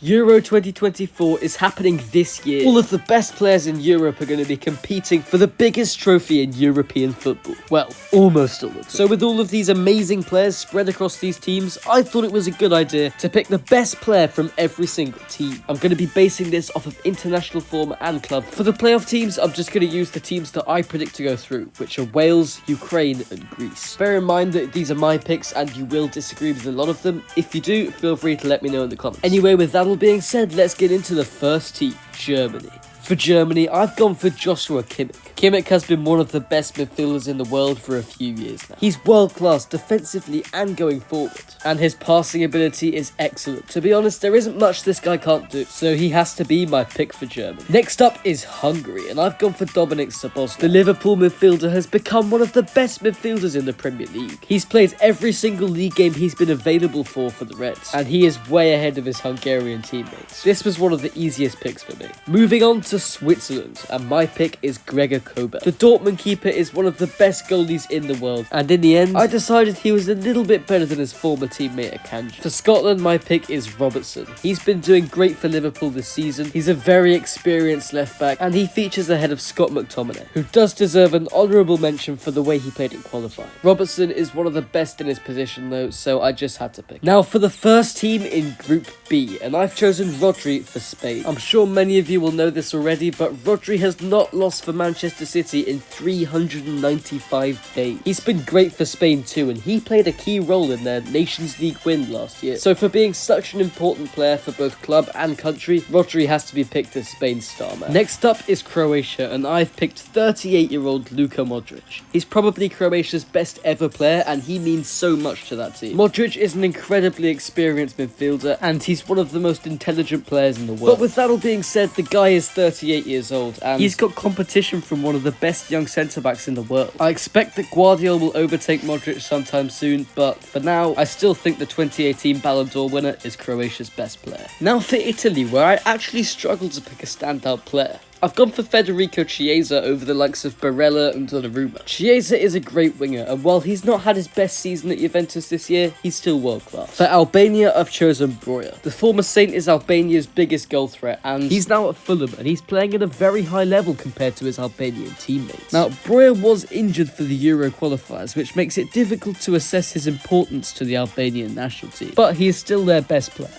Euro 2024 is happening this year. All of the best players in Europe are going to be competing for the biggest trophy in European football. Well, almost all of them. So with all of these amazing players spread across these teams, I thought it was a good idea to pick the best player from every single team. I'm going to be basing this off of international form and club. For the playoff teams, I'm just going to use the teams that I predict to go through, which are Wales, Ukraine and Greece. Bear in mind that these are my picks and you will disagree with a lot of them. If you do, feel free to let me know in the comments. Anyway, with that all being said, let's get into the first team, Germany. For Germany, I've gone for Joshua Kimmich. Kimmich has been one of the best midfielders in the world for a few years now. He's world-class defensively and going forward, and his passing ability is excellent. To be honest, there isn't much this guy can't do, so he has to be my pick for Germany. Next up is Hungary, and I've gone for Dominik Szoboszlai. The Liverpool midfielder has become one of the best midfielders in the Premier League. He's played every single league game he's been available for the Reds, and he is way ahead of his Hungarian teammates. This was one of the easiest picks for me. Moving on to Switzerland, and my pick is Gregor Kobel. The Dortmund keeper is one of the best goalies in the world, and in the end, I decided he was a little bit better than his former teammate Akanji. For Scotland, my pick is Robertson. He's been doing great for Liverpool this season. He's a very experienced left back, and he features ahead of Scott McTominay, who does deserve an honourable mention for the way he played in qualifying. Robertson is one of the best in his position though, so I just had to pick. Now for the first team in Group B, and I've chosen Rodri for Spain. I'm sure many of you will know this already, but Rodri has not lost for Manchester City in 395 days. He's been great for Spain too, and he played a key role in their Nations League win last year. So for being such an important player for both club and country, Rodri has to be picked as Spain's star man. Next up is Croatia, and I've picked 38-year-old Luka Modric. He's probably Croatia's best ever player, and he means so much to that team. Modric is an incredibly experienced midfielder, and he's one of the most intelligent players in the world. But with that all being said, the guy is 38 years old, and he's got competition from one of the best young centre-backs in the world. I expect that Guardiola will overtake Modric sometime soon, but for now, I still think the 2018 Ballon d'Or winner is Croatia's best player. Now for Italy, where I actually struggled to pick a standout player. I've gone for Federico Chiesa over the likes of Barella and Donnarumma. Chiesa is a great winger, and while he's not had his best season at Juventus this year, he's still world class. For Albania, I've chosen Broja. The former Saint is Albania's biggest goal threat, and he's now at Fulham, and he's playing at a very high level compared to his Albanian teammates. Now, Broja was injured for the Euro qualifiers, which makes it difficult to assess his importance to the Albanian national team, but he is still their best player.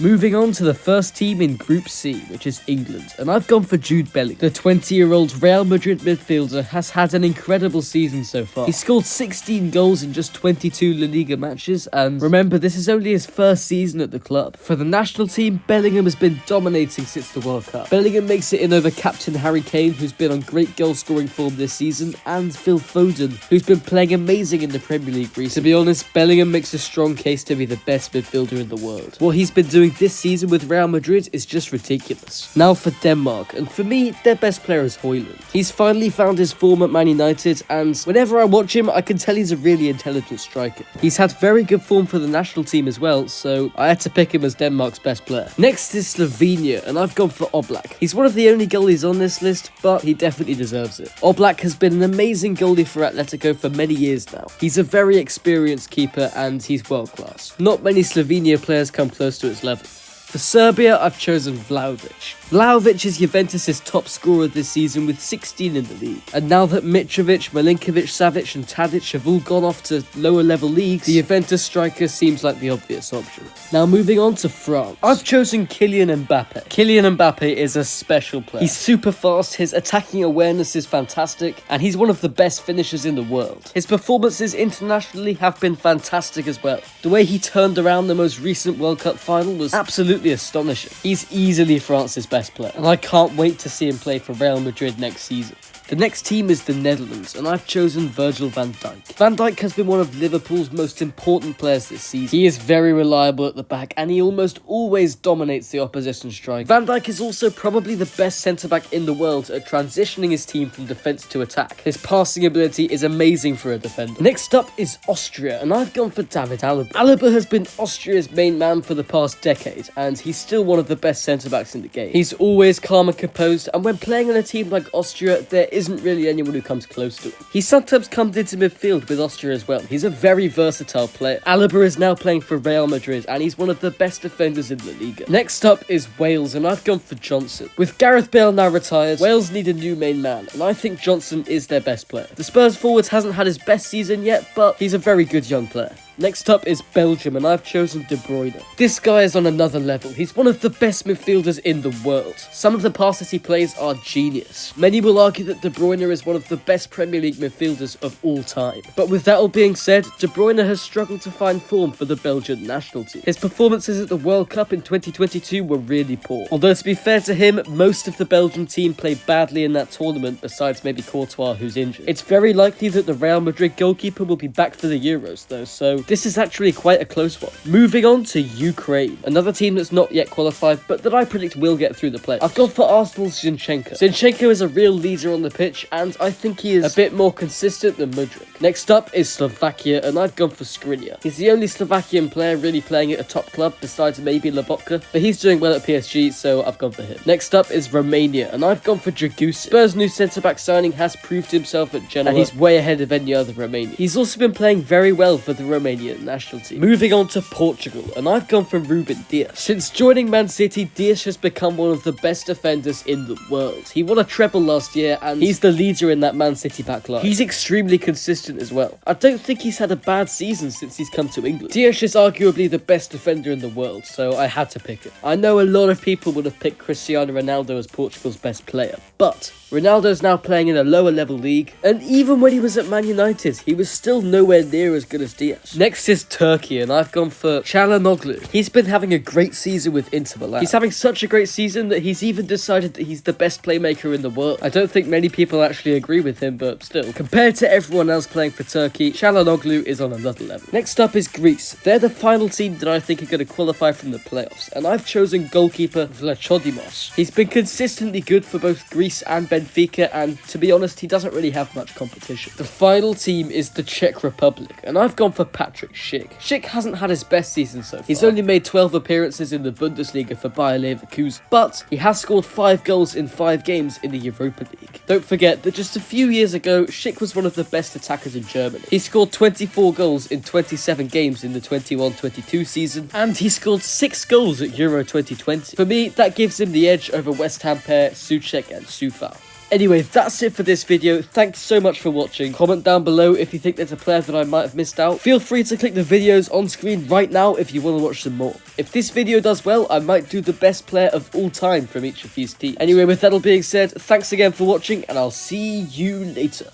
Moving on to the first team in Group C, which is England, and I've gone for Jude Bellingham. The 20-year-old Real Madrid midfielder has had an incredible season so far. He scored 16 goals in just 22 La Liga matches, and remember, this is only his first season at the club. For the national team, Bellingham has been dominating since the World Cup. Bellingham makes it in over captain Harry Kane, who's been on great goal-scoring form this season, and Phil Foden, who's been playing amazing in the Premier League recently. To be honest, Bellingham makes a strong case to be the best midfielder in the world. What he's been doing this season with Real Madrid is just ridiculous. Now for Denmark, and for me, their best player is Højlund. He's finally found his form at Man United, and whenever I watch him, I can tell he's a really intelligent striker. He's had very good form for the national team as well, so I had to pick him as Denmark's best player. Next is Slovenia, and I've gone for Oblak. He's one of the only goalies on this list, but he definitely deserves it. Oblak has been an amazing goalie for Atletico for many years now. He's a very experienced keeper, and he's world class. Not many Slovenia players come close to his level. For Serbia, I've chosen Vlahovic. Vlahovic is Juventus' top scorer this season with 16 in the league. And now that Mitrovic, Milinkovic, Savic and Tadic have all gone off to lower level leagues, the Juventus striker seems like the obvious option. Now moving on to France. I've chosen Kylian Mbappe. Kylian Mbappe is a special player. He's super fast, his attacking awareness is fantastic, and he's one of the best finishers in the world. His performances internationally have been fantastic as well. The way he turned around the most recent World Cup final was absolutely astonishing. He's easily France's best player, and I can't wait to see him play for Real Madrid next season. The next team is the Netherlands, and I've chosen Virgil van Dijk. Van Dijk has been one of Liverpool's most important players this season. He is very reliable at the back, and he almost always dominates the opposition strike. Van Dijk is also probably the best centre-back in the world at transitioning his team from defence to attack. His passing ability is amazing for a defender. Next up is Austria, and I've gone for David Alaba. Alaba has been Austria's main man for the past decade, and he's still one of the best centre-backs in the game. He's always calm and composed, and when playing on a team like Austria, there isn't really anyone who comes close to him. He sometimes comes into midfield with Austria as well. He's a very versatile player. Alaba is now playing for Real Madrid, and he's one of the best defenders in La Liga. Next up is Wales, and I've gone for Johnson. With Gareth Bale now retired, Wales need a new main man, and I think Johnson is their best player. The Spurs forward hasn't had his best season yet, but he's a very good young player. Next up is Belgium, and I've chosen De Bruyne. This guy is on another level. He's one of the best midfielders in the world. Some of the passes he plays are genius. Many will argue that De Bruyne is one of the best Premier League midfielders of all time. But with that all being said, De Bruyne has struggled to find form for the Belgian national team. His performances at the World Cup in 2022 were really poor. Although to be fair to him, most of the Belgian team played badly in that tournament, besides maybe Courtois, who's injured. It's very likely that the Real Madrid goalkeeper will be back for the Euros though, so this is actually quite a close one. Moving on to Ukraine, another team that's not yet qualified, but that I predict will get through the play. I've gone for Arsenal's Zinchenko. Zinchenko is a real leader on the pitch, and I think he is a bit more consistent than Mudryk. Next up is Slovakia, and I've gone for Skriniar. He's the only Slovakian player really playing at a top club, besides maybe Lobotka, but he's doing well at PSG, so I've gone for him. Next up is Romania, and I've gone for Dragusin. Spurs' new centre-back signing has proved himself at Genoa, and he's way ahead of any other Romanian. He's also been playing very well for the Romanian national team. Moving on to Portugal, and I've gone for Ruben Dias. Since joining Man City, Dias has become one of the best defenders in the world. He won a treble last year, and he's the leader in that Man City backline. He's extremely consistent as well. I don't think he's had a bad season since he's come to England. Dias is arguably the best defender in the world, so I had to pick him. I know a lot of people would have picked Cristiano Ronaldo as Portugal's best player, but Ronaldo's now playing in a lower level league, and even when he was at Man United, he was still nowhere near as good as Dias. Next is Turkey, and I've gone for Çalhanoğlu. He's been having a great season with Inter Milan. He's having such a great season that he's even decided that he's the best playmaker in the world. I don't think many people actually agree with him, but still, compared to everyone else playing for Turkey, Çalhanoğlu is on another level. Next up is Greece. They're the final team that I think are going to qualify from the playoffs, and I've chosen goalkeeper Vlachodimos. He's been consistently good for both Greece and Benfica, and to be honest, he doesn't really have much competition. The final team is the Czech Republic, and I've gone for Patrik Schick. Schick hasn't had his best season so far. He's only made 12 appearances in the Bundesliga for Bayer Leverkusen, but he has scored 5 goals in 5 games in the Europa League. Don't forget that just a few years ago, Schick was one of the best attackers in Germany. He scored 24 goals in 27 games in the 21-22 season, and he scored 6 goals at Euro 2020. For me, that gives him the edge over West Ham pair Souček and Coufal. Anyway, that's it for this video. Thanks so much for watching. Comment down below if you think there's a player that I might have missed out. Feel free to click the videos on screen right now if you want to watch some more. If this video does well, I might do the best player of all time from each of these teams. Anyway, with that all being said, thanks again for watching, and I'll see you later.